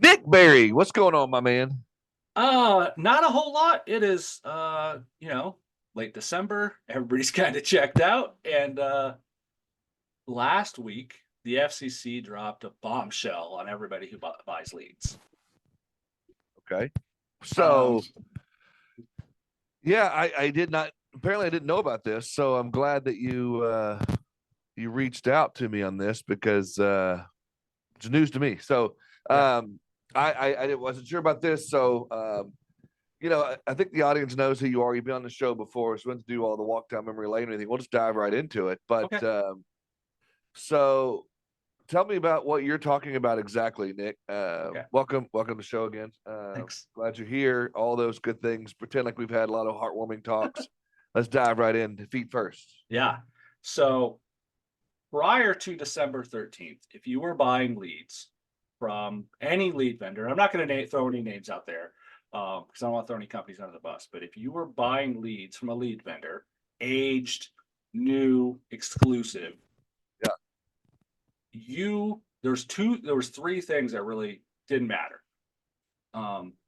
Nick Berry, what's going on, my man? Not a whole lot. It is late December. Everybody's kind of checked out. And last week the FCC dropped a bombshell on everybody who buys leads. Okay. Um, So, yeah, I did not apparently I didn't know about this, so I'm glad that you reached out to me on this because it's news to me. So, yeah. um I wasn't sure about this, so I think the audience knows who you are. You've been on the show before, so we don't do all the walk down memory lane or anything. We'll just dive right into it. But Okay. so tell me about what you're talking about exactly, Nick. Okay. Welcome to the show again. Thanks. Glad you're here. All those good things. Pretend like we've had a lot of heartwarming talks. Let's dive right in. Feet first. Yeah. So prior to December 13th, if you were buying leads from any lead vendor, I'm not going to throw any names out there because I don't want to throw any companies under the bus. But if you were buying leads from a lead vendor, aged, new, exclusive, Yeah. there was three things that really didn't matter.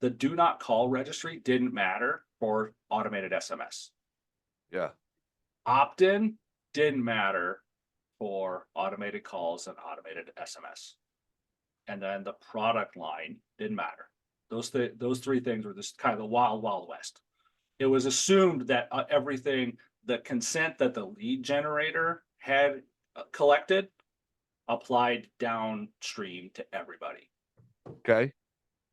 The do not call registry didn't matter for automated SMS. Yeah. Opt-in didn't matter for automated calls and automated SMS. And then the product line didn't matter. Those three things were just kind of the wild, wild west. It was assumed that everything, the consent that the lead generator had collected, applied downstream to everybody. Okay.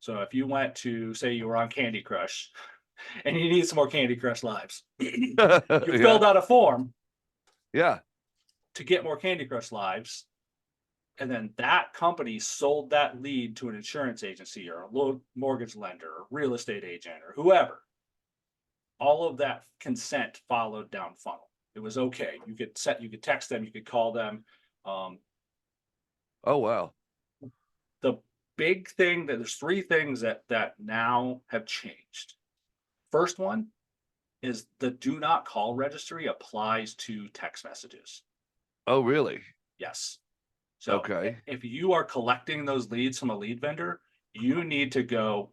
So if you went to, say, you were on Candy Crush and you need some more Candy Crush lives, you Yeah. filled out a form Yeah. to get more Candy Crush lives, and then that company sold that lead to an insurance agency or a mortgage lender or real estate agent or whoever. All of that consent followed down funnel. It was okay. You could text them, you could call them. Um, Oh wow. the big thing that there's three things that now have changed. First one is the do not call registry applies to text messages. Oh really? Yes. So Okay. if you are collecting those leads from a lead vendor, you need to go.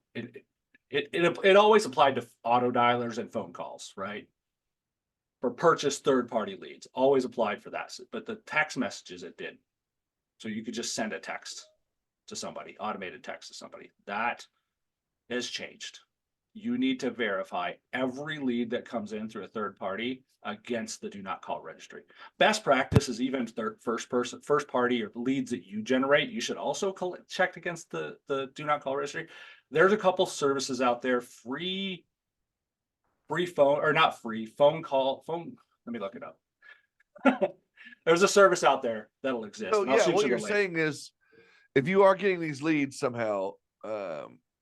It always applied to auto dialers and phone calls, right? For purchase third party leads, always applied for that. But the text messages it did. So you could just send a text to somebody, automated text to somebody. That has changed. You need to verify every lead that comes in through a third party against the do not call registry. Best practice is even first party or leads that you generate. You should also check against the do not call registry. There's a couple services out there, free phone or not free phone call phone. Let me look it up. There's a service out there that'll exist, So and I'll yeah, shoot what you the you're link. saying is if you are getting these leads somehow,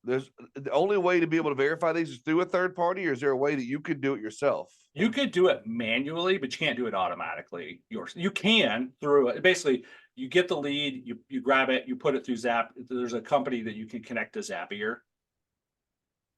there's the only way to be able to verify these is through a third party, or is there a way that you could do it yourself? You could do it manually, but you can't do it automatically. You can through it. Basically, you get the lead, you grab it, you put it through Zap. There's a company that you can connect to Zapier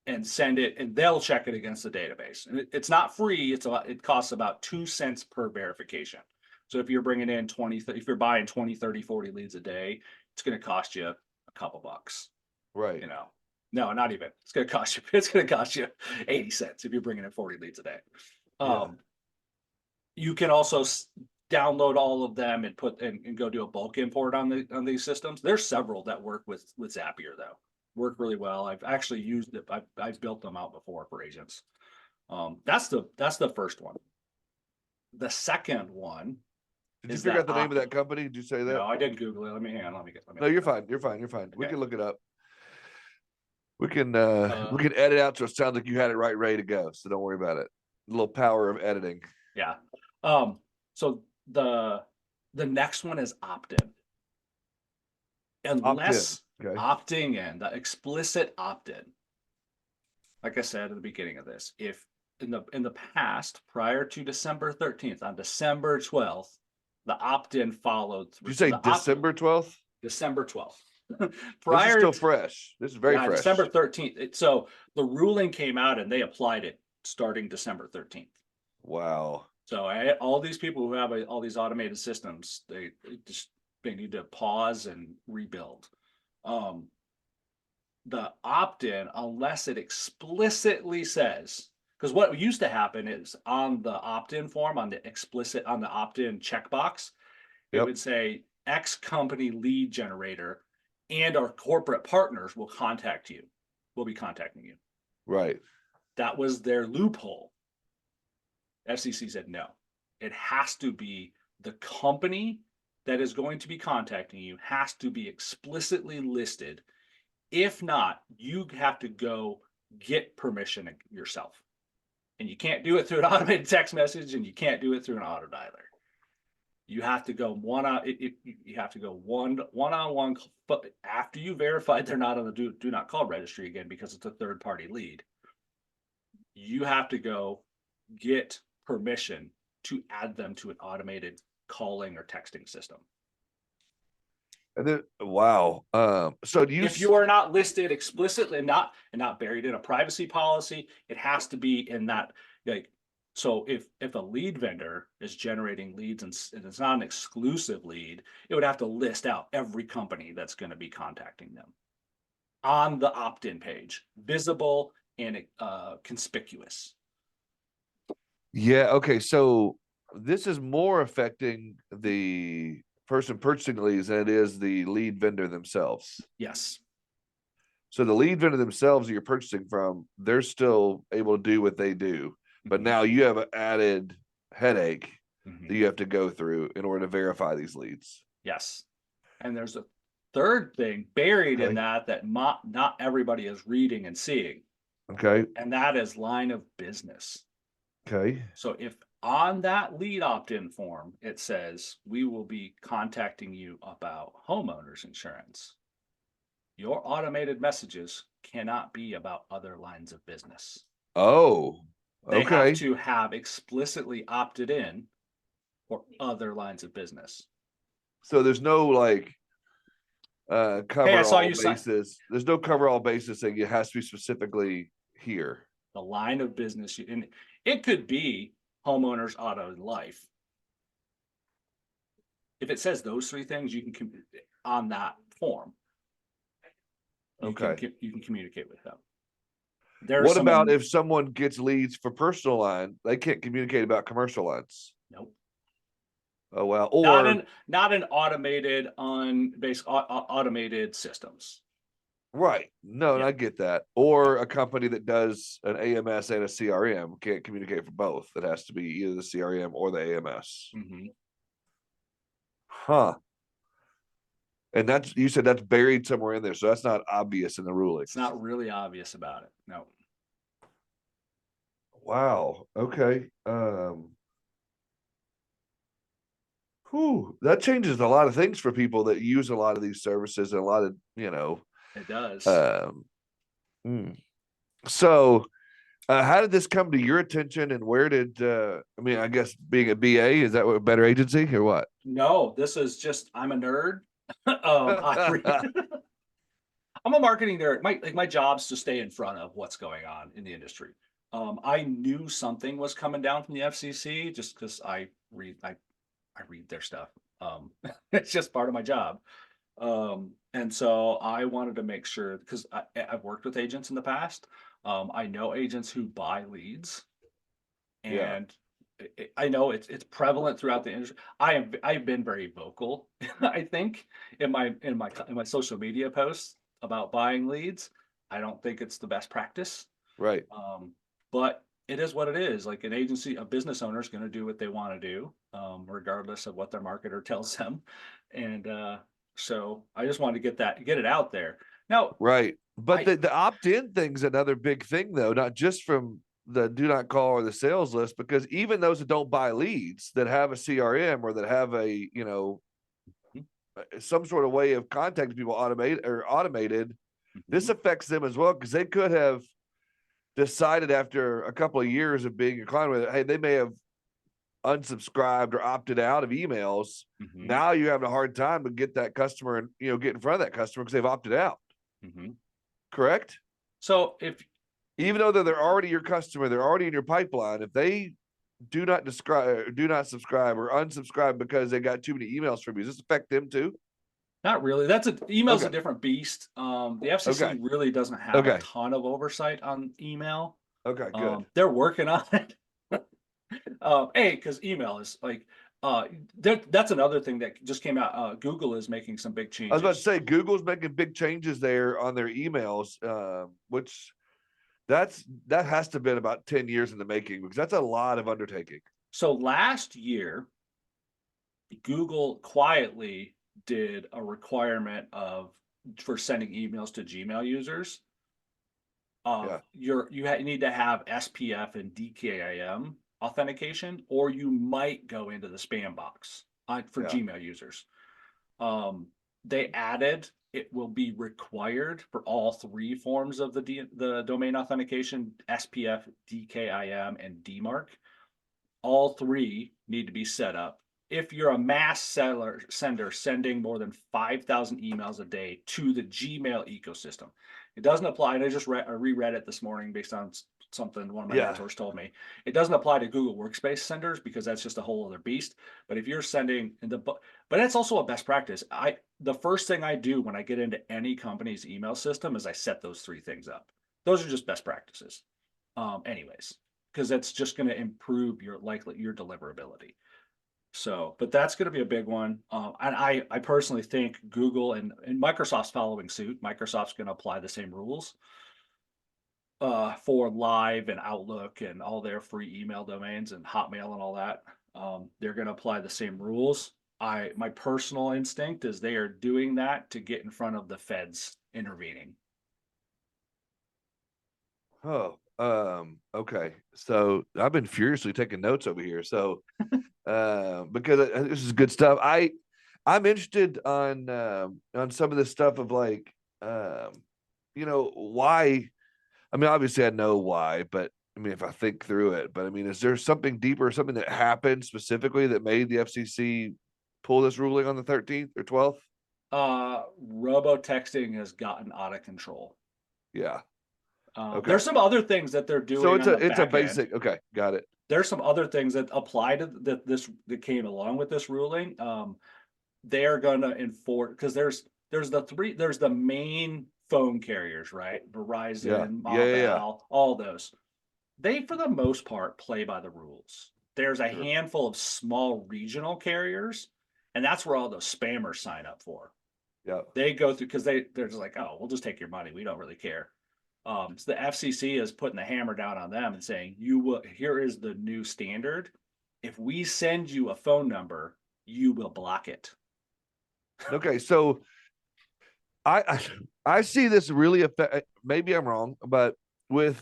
and send it, and they'll check it against the database. And it's not free. It costs about 2 cents per verification. So if you're bringing in if you're buying 20, 30, 40 leads a day, it's going to cost you a couple bucks. Right. You know, no, not even. It's going to cost you. It's going to cost you 80 cents if you're bringing in 40 leads a day. Yeah. Um, you can also download all of them and and go do a bulk import on these systems. There's several that work with Zapier though. Work really well. I've actually used it. I've built them out before for agents. That's the first one. The second one Did you is figure that out the name of that company? Did you say no, that? I didn't Google it. Let me hang on. Let me No, look you're it up. fine. You're fine. You're fine. We Okay. can look it up. We can edit out so it sounds like you had it right ready to go. So don't worry about it. A little power of editing. Yeah. So the next one is opt-in. Opt in. Unless Okay. opting in, the explicit opt-in, like I said at the beginning of this, if in the past, prior to December 13th, on December 12th, the opt-in followed Did you through. So say the opt December 12th? December 12th. This is Prior still to fresh. This is very yeah, December fresh. 13th. So the ruling came out and they applied it starting December 13th. Wow. So all these people who have all these automated systems, they need to pause and rebuild. Um, the opt-in unless it explicitly says, because what used to happen is on the opt-in form, on the opt-in checkbox, it Yep. would say X company lead generator and our corporate partners will be contacting you. Right. That was their loophole. FCC said no. It has to be the company that is going to be contacting you has to be explicitly listed. If not, you have to go get permission yourself. And you can't do it through an automated text message, and you can't do it through an auto dialer. You have to go you have to go one-on-one, but after you verified they're not on the do not call registry again because it's a third party lead. You have to go get permission to add them to an automated calling or texting system. And then, wow. So do you, If you are not listed explicitly and not buried in a privacy policy, it has to be in that, like, so if a lead vendor is generating leads and it's not an exclusive lead, it would have to list out every company that's going to be contacting them on the opt-in page, visible and conspicuous. yeah, okay. So this is more affecting the person purchasing leads than it is the lead vendor themselves. Yes. So the lead vendor themselves that you're purchasing from, they're still able to do what they do. But Mhm. now you have an added headache Mhm. that you have to go through in order to verify these leads. Yes. And there's a third thing buried in Okay. that not everybody is reading and seeing, Okay. and that is line of business. Okay. So if on that lead opt-in form, it says, we will be contacting you about homeowners insurance, your automated messages cannot be about other lines of business. Oh, They have okay. to have explicitly opted in for other lines of business. So there's no like Hey, I cover saw all you sign. basis. There's no cover all basis saying it has to be specifically here. The line of business, and it could be homeowners, auto, and life. If it says those three things, you can on that form. Okay. You can communicate with them. There's What some about if someone gets leads for personal line, they can't communicate about commercial lines? nope. Oh well, Not an automated on base automated systems. right. No, and Yeah. I get that. Or a company that does an AMS and a CRM can't communicate for both. It has to be either the CRM or the AMS. Mm-hmm. Huh. And that's, you said that's buried somewhere in there, so that's not obvious in the rulings. It's not really obvious about it. No. Wow. Okay. Whew, that changes a lot of things for people that use a lot of these services and a lot of, It does. hmm. So how did this come to your attention and where did I mean, I guess being a BA, is that what, a better agency or what? No, this is just I'm a nerd. I'm a marketing nerd. My job's to stay in front of what's going on in the industry. I knew something was coming down from the FCC just because I read their stuff. It's just part of my job. And so I wanted to make sure because I've worked with agents in the past. I know agents who buy leads, Yeah. and I know it's prevalent throughout the industry. I've been very vocal, I think, in my social media posts about buying leads. I don't think it's the best practice, Right. but it is what it is. Like an agency, a business owner is going to do what they want to do, regardless of what their marketer tells them. And so I just wanted to get it out there. Now, Right. But I the opt-in thing's another big thing though, not just from the do not call or the sales list, because even those that don't buy leads that have a CRM or that have a, some sort of way of contacting people automated, this affects them as well because they could have decided after a couple of years of being a client with it, hey, they may have unsubscribed or opted out of emails. Mhm. Now you're having a hard time to get that customer and get in front of that customer because they've opted out. Mhm. Correct? So if Even though they're already your customer, they're already in your pipeline. If they do not subscribe or unsubscribe because they got too many emails from you, does this affect them too? Not really. Email's a Okay. different beast. The FCC Okay. really doesn't have a Okay. ton of oversight on email. Okay. Good. They're working on it. Because email is like, that's another thing that just came out. Google is making some big I was about to changes. say Google's making big changes there on their emails, which that has to have been about 10 years in the making because that's a lot of undertaking. So last year, Google quietly did a requirement for sending emails to Gmail users. Yeah. You need to have SPF and DKIM authentication, or you might go into the spam box for Yeah. Gmail users. They added it will be required for all three forms of the domain authentication: SPF, DKIM, and DMARC. All three need to be set up. If you're a mass sender sending more than 5,000 emails a day to the Gmail ecosystem, it doesn't apply. And I just reread it this morning based on something one of my Yeah. mentors told me. It doesn't apply to Google Workspace senders because that's just a whole other beast. But if you're sending but that's also a best practice. The first thing I do when I get into any company's email system is I set those three things up. Those are just best practices. Anyways, because that's just going to improve your deliverability. So, but that's going to be a big one. And I personally think Google and Microsoft's following suit. Microsoft's going to apply the same rules for Live and Outlook and all their free email domains and Hotmail and all that. They're going to apply the same rules. My personal instinct is they are doing that to get in front of the feds intervening. Oh, okay. So I've been furiously taking notes over here. So, because this is good stuff. I'm interested on some of this stuff of like, why. I mean, obviously I know why, but I mean, if I think through it, but I mean, is there something deeper, something that happened specifically that made the FCC pull this ruling on the 13th or 12th? Robo texting has gotten out of control. Yeah. Okay. There's some other things that they're doing. So it's a basic. End. Okay, got it. There's some other things that apply to that came along with this ruling. They are going to enforce because there's the main phone carriers, right? Verizon, Mobile, all those. They for the most part play by the rules. There's a handful of small regional carriers, and that's where all those spammers sign up for. Yeah, they go through because they're just like, oh, we'll just take your money. We don't really care. So the FCC is putting the hammer down on them and saying, here is the new standard. If we send you a phone number, you will block it. Okay, so I see this really affect. Maybe I'm wrong, but with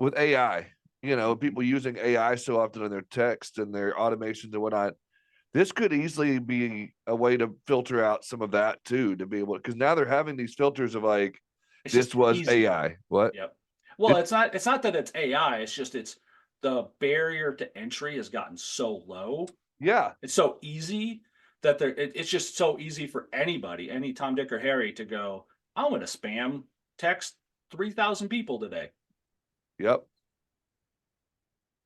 AI, people using AI so often in their text and their automations and whatnot, this could easily be a way to filter out some of that too, to be able because now they're having these filters of like, this was easier. AI. What? Yep. Well, it's not that it's AI. It's just the barrier to entry has gotten so low. Yeah. It's so easy that it's just so easy for anybody, any Tom, Dick, or Harry to go, I'm going to spam text 3,000 people today. Yep.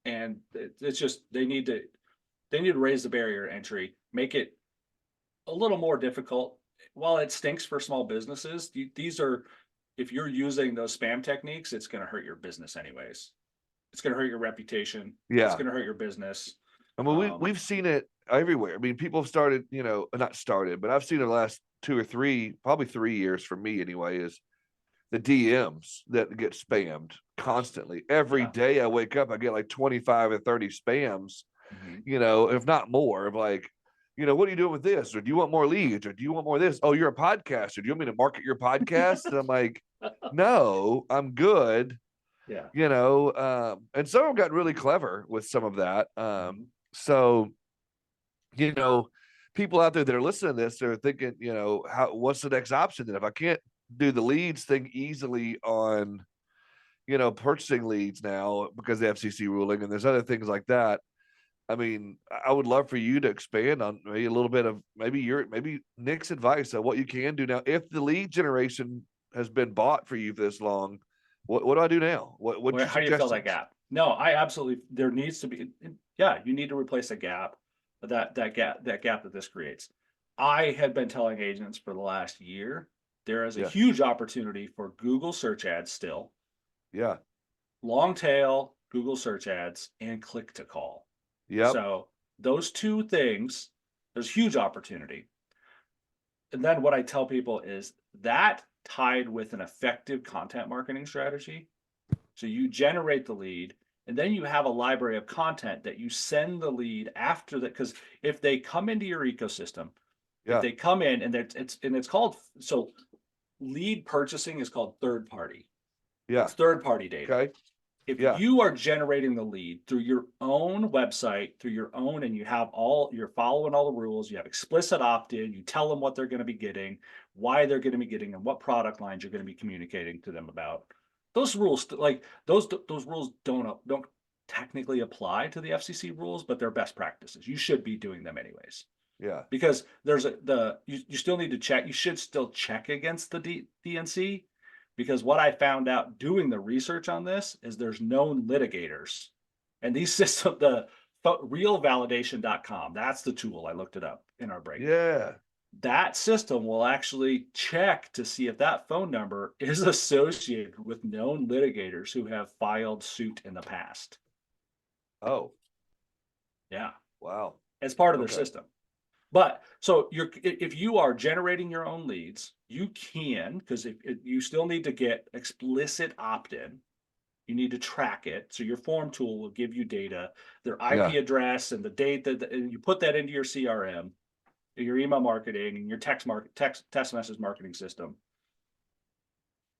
And it's just they need to raise the barrier to entry, make it a little more difficult. While it stinks for small businesses, these are if you're using those spam techniques, it's going to hurt your business anyways. It's going to hurt your reputation. Yeah. It's going to hurt your business. I mean, we've seen it everywhere. I mean, people have started, not started, but I've seen it the last 2 or 3, probably 3 years for me anyway, is the DMs that get spammed constantly. Every day I wake up, I get like 25 or 30 spams, if not more, of like, what are you doing with this? Or do you want more leads? Or do you want more of this? Oh, you're a podcaster. Do you want me to market your podcast? And I'm like, no, I'm good. Yeah. And some of them got really clever with some of that. So, people out there that are listening to this, they're thinking, what's the next option? Then if I can't do the leads thing easily on, purchasing leads now because of the FCC ruling, and there's other things like that. I mean, I would love for you to expand on maybe a little bit of maybe Nick's advice on what you can do now. If the lead generation has been bought for you this long, what do I do now? How do you fill that gap? No, I absolutely. There needs to be. Yeah, you need to replace a gap. That gap that this creates. I had been telling agents for the last year, there is a Yeah. huge opportunity for Google search ads still, Yeah. long tail Google search ads, and click to call. Yep. So those two things, there's huge opportunity. And then what I tell people is that tied with an effective content marketing strategy. So you generate the lead, and then you have a library of content that you send the lead after that. Because if they come into your ecosystem, if Yeah. they come in and it's called, so lead purchasing is called third party. Yeah. It's third party data. Okay. If Yeah. you are generating the lead through your own website, through your own, and you're following all the rules, you have explicit opt-in, you tell them what they're going to be getting, why they're going to be getting, and what product lines you're going to be communicating to them about. Those rules, like those rules don't technically apply to the FCC rules, but they're best practices. You should be doing them anyways. Yeah. Because you still need to check. You should still check against the DNC, because what I found out doing the research on this is there's known litigators, and these systems, realvalidation.com, that's the tool. I looked it up in our break. Yeah. That system will actually check to see if that phone number is associated with known litigators who have filed suit in the past. Oh. Yeah. Wow. As part of their Okay. system. But so if you are generating your own leads, you can, because if you still need to get explicit opt-in, you need to track it. So your form tool will give you data, their IP Yeah. address, and the date and you put that into your CRM, your email marketing, and your text message marketing system.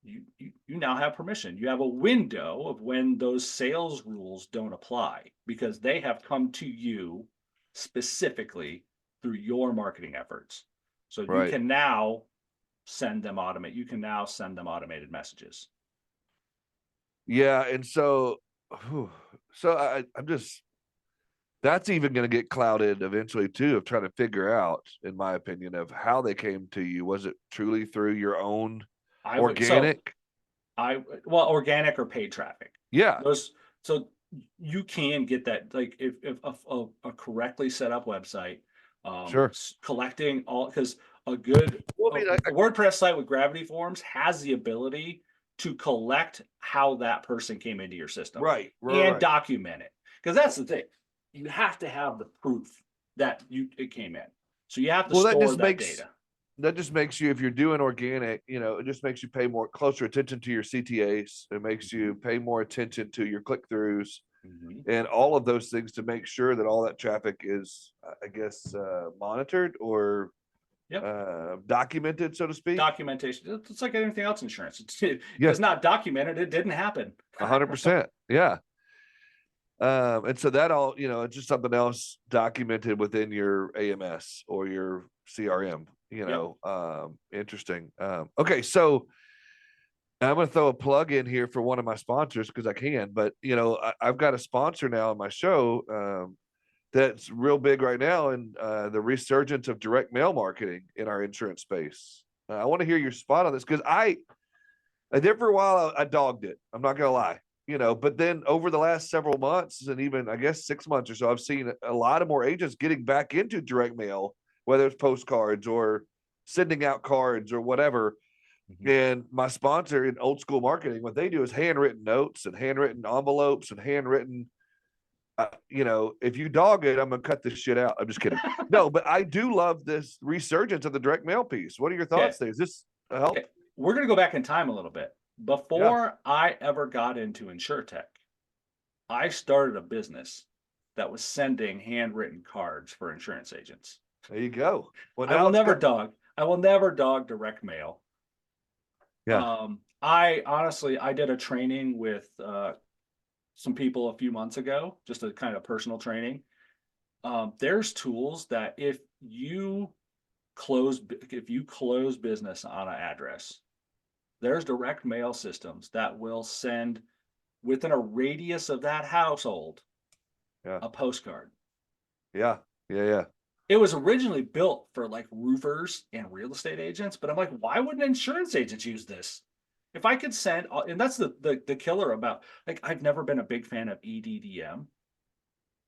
You now have permission. You have a window of when those sales rules don't apply, because they have come to you specifically through your marketing efforts. So you Right. can now send them automated messages. Yeah. And so, so I'm just, that's even going to get clouded eventually too, of trying to figure out, in my opinion, of how they came to you. Was it truly through your own organic? Organic or paid traffic. Yeah. So you can get that, like if a correctly set up website, Sure. collecting all, because a good Well, I mean, a WordPress site with gravity forms has the ability to collect how that person came into your system, right. and document it. Because that's the thing, you have to have the proof that it came in. So you have to store that data. That just makes you, if you're doing organic, it just makes you pay more closer attention to your CTAs. It makes you pay more attention to your click-throughs and all of those things to make sure that all that traffic is, I guess, monitored or documented, so to speak. Documentation. It's like anything else insurance. It's Yes. not documented. It didn't happen. 100%. Yeah. And so that all, it's just something else documented within your AMS or your CRM, interesting. Okay. So I'm going to throw a plug in here for one of my sponsors because I can, but I've got a sponsor now on my show, that's real big right now in the resurgence of direct mail marketing in our insurance space. I want to hear your spot on this because I did for a while. I dogged it. I'm not going to lie. But then over the last several months and even I guess 6 months or so, I've seen a lot of more agents getting back into direct mail, whether it's postcards or sending out cards or whatever. And my sponsor in old school marketing, what they do is handwritten notes and handwritten envelopes and handwritten, if you dog it, I'm going to cut this shit out. I'm just kidding. No, but I do love this resurgence of the direct mail piece. What are your thoughts there? Is this a help? We're going to go back in time a little bit. Before I ever got into InsurTech, I started a business that was sending handwritten cards for insurance agents. There you go. Well, I will never dog direct mail. Yeah. I did a training with some people a few months ago, just a kind of personal training. There's tools that if you close business on an address, there's direct mail systems that will send within a radius of that household a postcard. Yeah. It was originally built for like roofers and real estate agents, but I'm like, why wouldn't insurance agents use this? If I could send, and that's the killer about, like, I've never been a big fan of EDDM,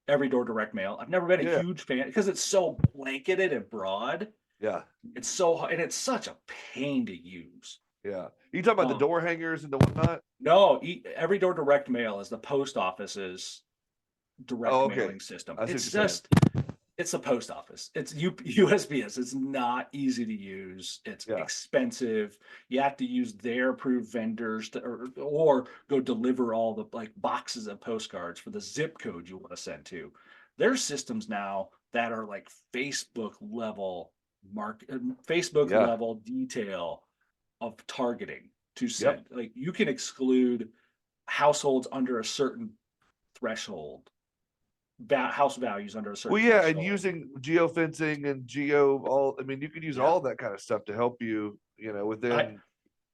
every door direct mail. I've never been a huge fan because it's so blanketed and broad. It's so hard, and it's such a pain to use. Yeah. You talking about the door hangers and the whatnot? No, every door direct mail is the post office's direct mailing system. It's just, it's the post office. It's USPS. It's not easy to use. It's expensive. You have to use their approved vendors or go deliver all the like boxes of postcards for the zip code you want to send to. There's systems now that are like Facebook level level detail of targeting to send. Like you can exclude households under a certain threshold, house values under a certain threshold. And using geofencing and I mean, you could use all that kind of stuff to help you, within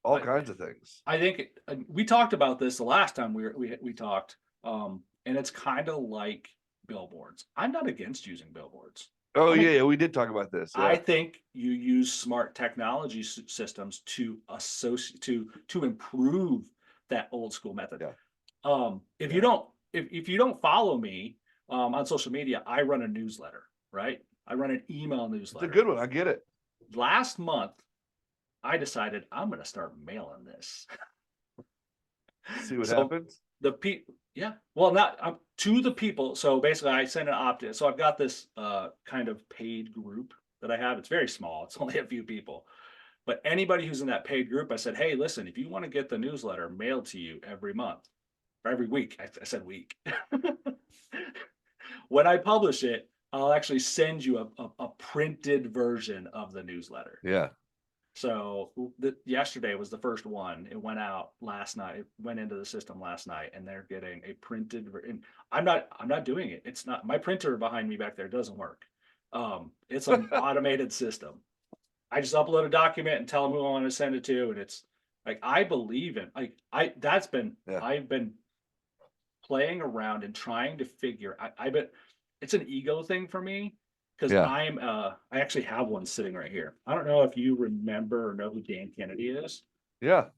all kinds of things. I think we talked about this the last time we talked, and it's kind of like billboards. I'm not against using billboards. We did talk about this. I think you use smart technology systems to improve that old school method. If you don't follow me on social media, I run a newsletter, right? I run an email newsletter. It's a good one. I get it. Last month, I decided I'm going to start mailing this. See what happens. The people, well, not to the people. So basically, I send an opt-in. So I've got this kind of paid group that I have. It's very small. It's only a few people. But anybody who's in that paid group, I said, hey, listen, if you want to get the newsletter mailed to you every month or every week, I said week. When I publish it, I'll actually send you a printed version of the newsletter. Yeah. So yesterday was the first one. It went out last night. It went into the system last night, and they're getting a printed. And I'm not doing it. It's not my printer behind me back there doesn't work. It's an automated system. I just upload a document and tell them who I want to send it to, and it's like I believe in I've been playing around and trying to figure. I bet it's an ego thing for me. Because I actually have one sitting right here. I don't know if you remember or know who Dan Kennedy is. Yeah.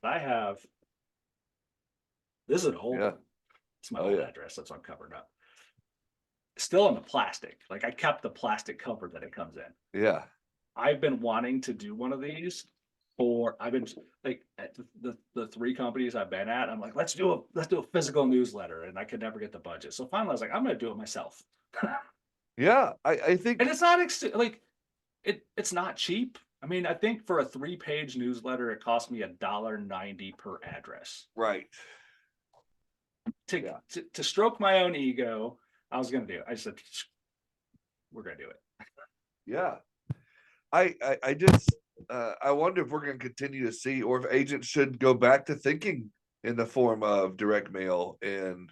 I have, this is an old one. It's my old address. That's what I'm covering up. Still in the plastic. Like I kept the plastic cover that it comes in. Yeah. I've been wanting to do one of these I've been like at the three companies I've been at. I'm like, let's do a physical newsletter. And I could never get the budget. So finally I was like, I'm going to do it myself. Yeah, I think, and it's not it's not cheap. I mean, I think for a 3-page newsletter, it cost me $1.90 per address. Right. To stroke my own ego, I was going to do it. I said, we're going to do it. Yeah. I just, I wonder if we're going to continue to see, or if agents should go back to thinking in the form of direct mail and,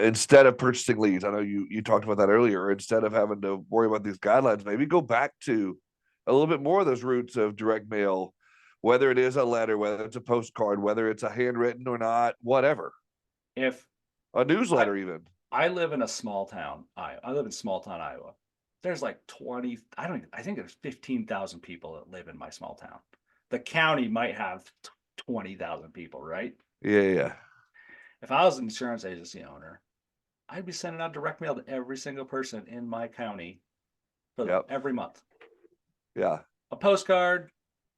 instead of purchasing leads. I know you talked about that earlier. Instead of having to worry about these guidelines, maybe go back to a little bit more of those roots of direct mail, whether it is a letter, whether it's a postcard, whether it's a handwritten or not, whatever. If a newsletter, even. I live in a small town. I live in small town Iowa. There's like 20. I think there's 15,000 people that live in my small town. The county might have 20,000 people, right? Yeah. If I was an insurance agency owner, I'd be sending out direct mail to every single person in my county for every month. Yeah. A postcard,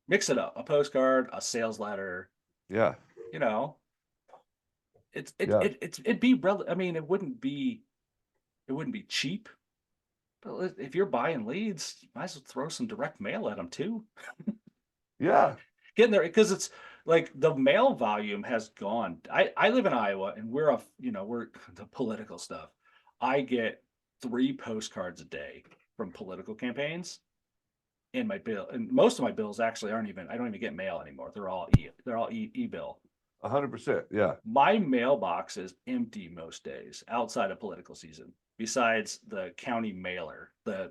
mix it up. A postcard, a sales letter. Yeah. It'd be I mean, it wouldn't be cheap. But if you're buying leads, you might as well throw some direct mail at them too. Yeah. Getting there because it's like the mail volume has gone. I live in Iowa and we're the political stuff. I get 3 postcards a day from political campaigns in my bill. And most of my bills actually I don't even get mail anymore. They're all e-bill. 100%. Yeah. My mailbox is empty most days outside of political season, besides the county mailer, the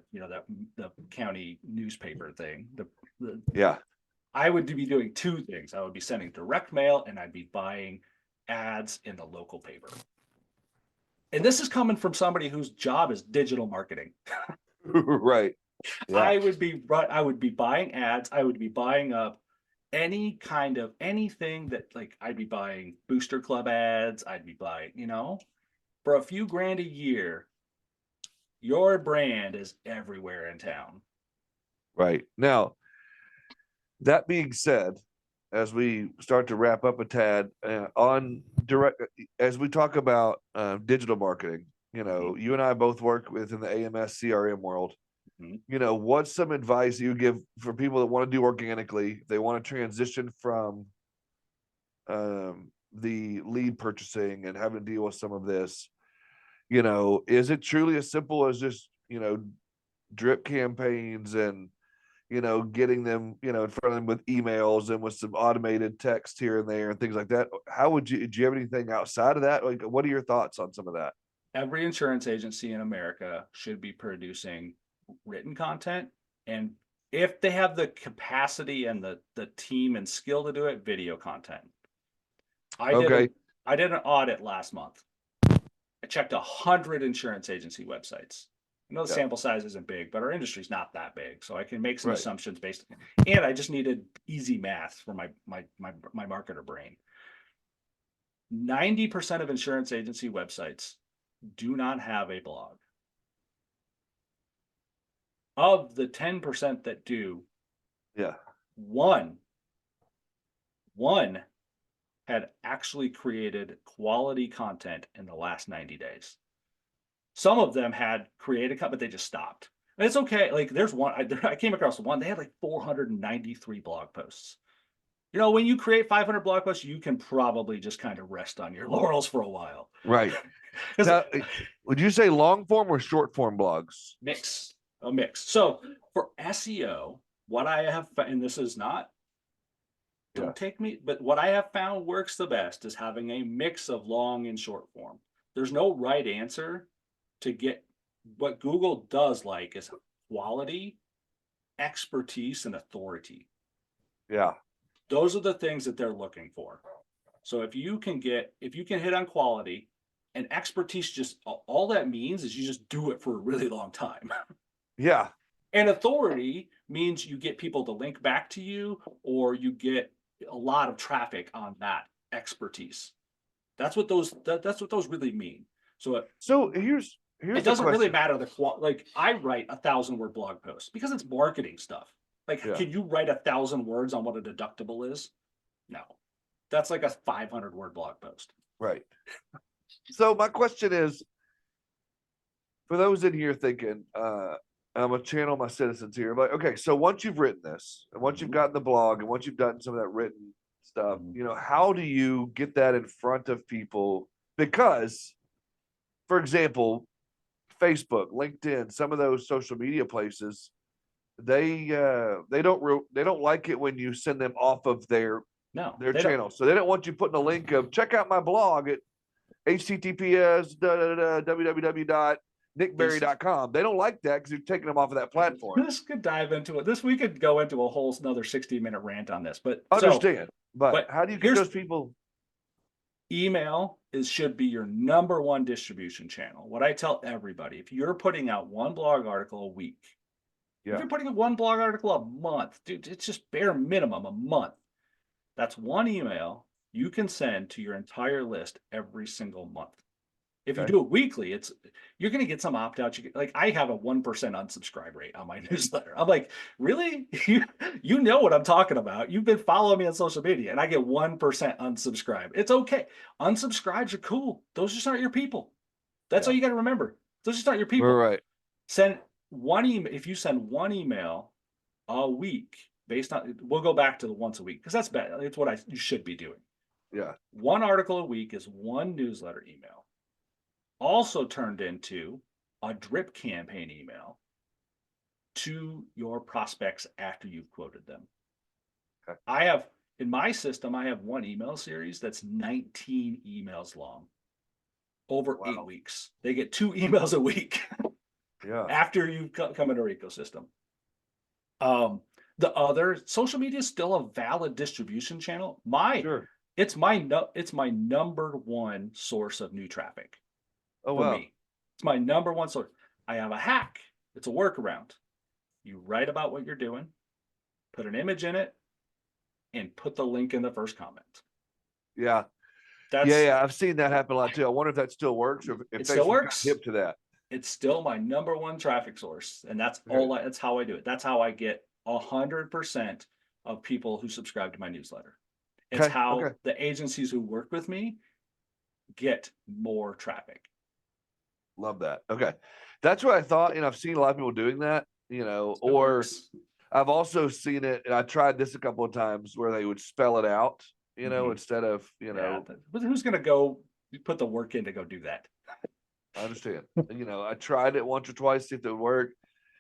county newspaper thing. I would be doing 2 things. I would be sending direct mail and I'd be buying ads in the local paper. And this is coming from somebody whose job is digital marketing. Right. Yeah. I would be buying ads. I would be buying up anything that like I'd be buying booster club ads. I'd be buying, for a few grand a year. Your brand is everywhere in town. Right. Now, that being said, as we start to wrap up a tad on direct, as we talk about digital marketing, you and I both work within the AMS CRM world. What's some advice you give for people that want to do organically? They want to transition from the lead purchasing and having to deal with some of this. Is it truly as simple as just, drip campaigns and, getting them, in front of them with emails and with some automated text here and there and things like that? Do you have anything outside of that? Like, what are your thoughts on some of that? Every insurance agency in America should be producing written content. And if they have the capacity and the team and skill to do it, video content. I did an audit last month. I checked 100 insurance agency websites. I know the sample size isn't big, but our industry's not that big, so I can make some assumptions based. And I just needed easy math for my marketer brain. 90% of insurance agency websites do not have a blog. Of the 10% that do, one had actually created quality content in the last 90 days. Some of them had created, but they just stopped. And it's okay. Like there's one, I came across one, they had like 493 blog posts. When you create 500 blog posts, you can probably just kind of rest on your laurels for a while. Right. Now, would you say long form or short form blogs? A mix. So for SEO, what I have, and this is not, don't take me, but what I have found works the best is having a mix of long and short form. There's no right answer to get. What Google does like is quality, expertise, and authority. Yeah. Those are the things that they're looking for. So if you can hit on quality and expertise, just all that means is you just do it for a really long time. Yeah. And authority means you get people to link back to you, or you get a lot of traffic on that expertise. That's what those really mean. So here's it doesn't really matter like I write 1,000-word blog posts because it's marketing stuff. Like, can you write 1,000 words on what a deductible is? No, that's like a 500-word blog post. Right. So my question is, for those in here thinking, I'm gonna channel my citizens here. But okay, so once you've written this, and once you've gotten the blog, and once you've done some of that written stuff, how do you get that in front of people? Because, for example, Facebook, LinkedIn, some of those social media places, they don't like it when you send them off of their channel. So they don't want you putting a link of check out my blog at https www.nickberry.com. They don't like that because you're taking them off of that platform. This could dive into it. We could go into a whole another 60-minute rant on this, but understand. But how do you get those people? Email should be your number one distribution channel. What I tell everybody, if you're putting out one blog article a week, if you're putting out one blog article a month, dude, it's just bare minimum a month. That's one email you can send to your entire list every single month. If you do it weekly, you're going to get some opt-outs. Like I have a 1% unsubscribe rate on my newsletter. I'm like, really? You know what I'm talking about. You've been following me on social media, and I get 1% unsubscribe. It's okay. Unsubscribes are cool. Those just aren't your people. That's all you got to remember. Those just aren't your people. Right. Send one email. If you send one email a week, we'll go back to the once a week because that's better. It's what you should be doing. Yeah. One article a week is one newsletter email. Also turned into a drip campaign email to your prospects after you've quoted them. Okay. In my system, I have one email series that's 19 emails long over 8 weeks. They get 2 emails a week after you come into our ecosystem. The other social media is still a valid distribution channel. It's my number one source of new traffic. For me, it's my number one source. I have a hack. It's a workaround. You write about what you're doing, put an image in it, and put the link in the first comment. Yeah. I've seen that happen a lot too. I wonder if that still works or if it still works. Hip to that. it's still my number one traffic source. And that's that's how I do it. That's how I get 100% of people who subscribe to my newsletter. It's how the agencies who work with me get more traffic. Love that. Okay. That's what I thought. I've seen a lot of people doing that, or I've also seen it, and I tried this a couple of times where they would spell it out, instead of, But who's going to go put the work in to go do that? I understand. I tried it once or twice, see if it would work.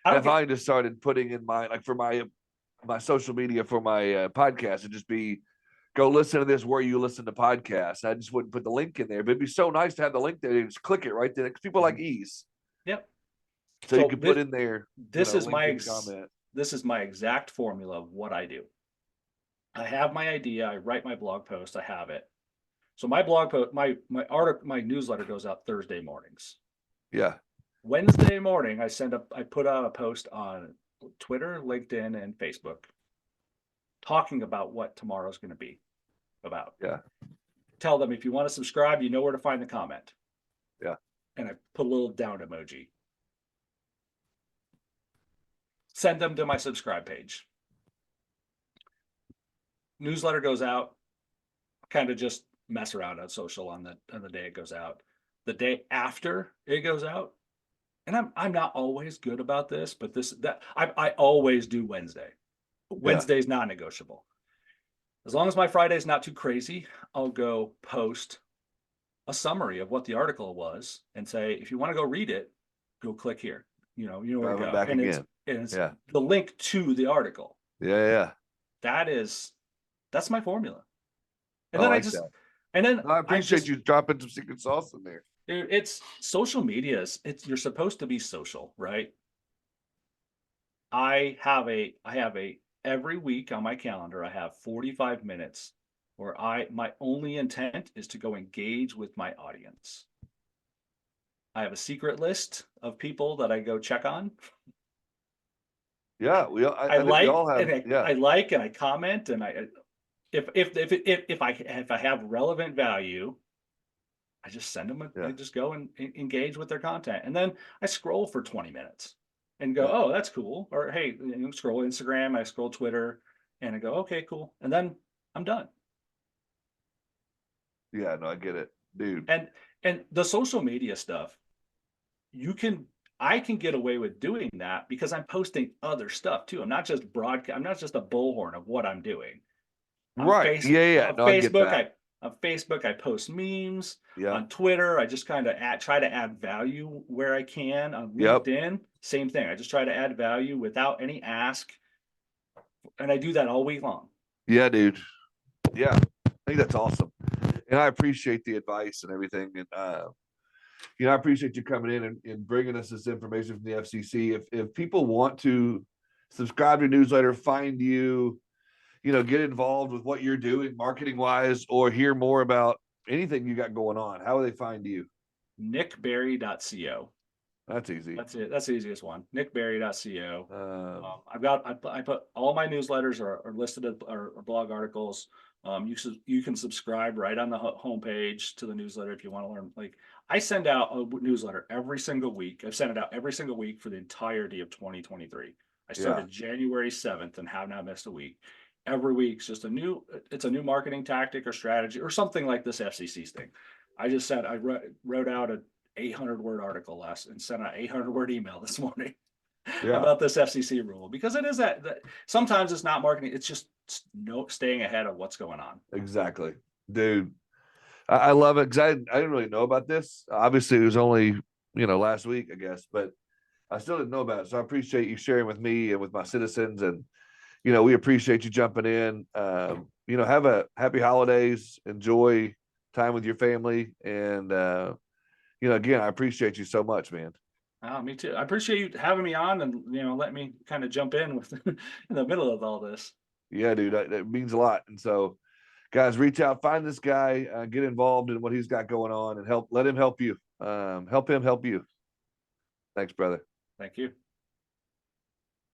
And I finally just started putting in for my social media for my podcast, and just be, go listen to this where you listen to podcasts. I just wouldn't put the link in there, but it'd be so nice to have the link there. You just click it right there, because people like ease. Yep. So you can put in there. This is my exact formula of what I do. I have my idea. I write my blog post. I have it. So my blog post, my newsletter goes out Thursday mornings. Yeah. Wednesday morning, I put out a post on Twitter, LinkedIn, and Facebook, talking about what tomorrow's going to be about. Yeah. Tell them, if you want to subscribe, you know where to find the comment. Yeah. And I put a little down emoji. Send them to my subscribe page. Newsletter goes out. Kind of just mess around on social on the day it goes out. The day after it goes out, and I'm not always good about this, but I always do Wednesday. Wednesday's non-negotiable. As long as my Friday's not too crazy, I'll go post a summary of what the article was and say, if you want to go read it, go click here. You know where to go. Back again. It's the link to the article. Yeah. That's my formula. And then I appreciate you dropping some secret sauce in there. Dude, it's social media. You're supposed to be social, right? I have every week on my calendar, I have 45 minutes where my only intent is to go engage with my audience. I have a secret list of people that I go check on. Yeah, I think we all have. I like and I comment, and if I have relevant value, I just send them. I just go and engage with their content, and then I scroll for 20 minutes and go, oh, that's cool. Or hey, scroll Instagram, I scroll Twitter, and I go, okay, cool, and then I'm done. Yeah, no, I get it, dude. And the social media stuff, I can get away with doing that because I'm posting other stuff too. I'm not just a bullhorn of what I'm doing. Right. On Facebook, I post memes. Yeah. On Twitter, I just kind of try to add value where I can. On LinkedIn, same thing. I just try to add value without any ask. And I do that all week long. Yeah, dude. Yeah. I think that's awesome. And I appreciate the advice and everything. And, I appreciate you coming in and bringing us this information from the FCC. If people want to subscribe to your newsletter, find you, get involved with what you're doing marketing wise, or hear more about anything you got going on, how do they find you? nickberry.co. That's easy. That's it. That's the easiest one. nickberry.co. I put all my newsletters are listed or blog articles. You can subscribe right on the homepage to the newsletter if you want to learn. Like, I send out a newsletter every single week. I've sent it out every single week for the entirety of 2023. I started January 7th and have not missed a week. Every week's just it's a new marketing tactic or strategy or something like this FCC thing. I wrote out an 800-word article and sent an 800-word email this morning about this FCC rule, because it is that sometimes it's not marketing. It's just staying ahead of what's going on. Exactly, dude. I love it, because I didn't really know about this. Obviously, it was only last week, I guess, but I still didn't know about it. So I appreciate you sharing with me and with my citizens, and we appreciate you jumping in. Have a happy holidays. Enjoy time with your family, and again, I appreciate you so much, man. Me too. I appreciate you having me on, and let me kind of jump in with in the middle of all this. Yeah, dude, that means a lot. And so, guys, reach out, find this guy, get involved in what he's got going on, and let him help you. Help him help you. Thanks, brother. Thank you.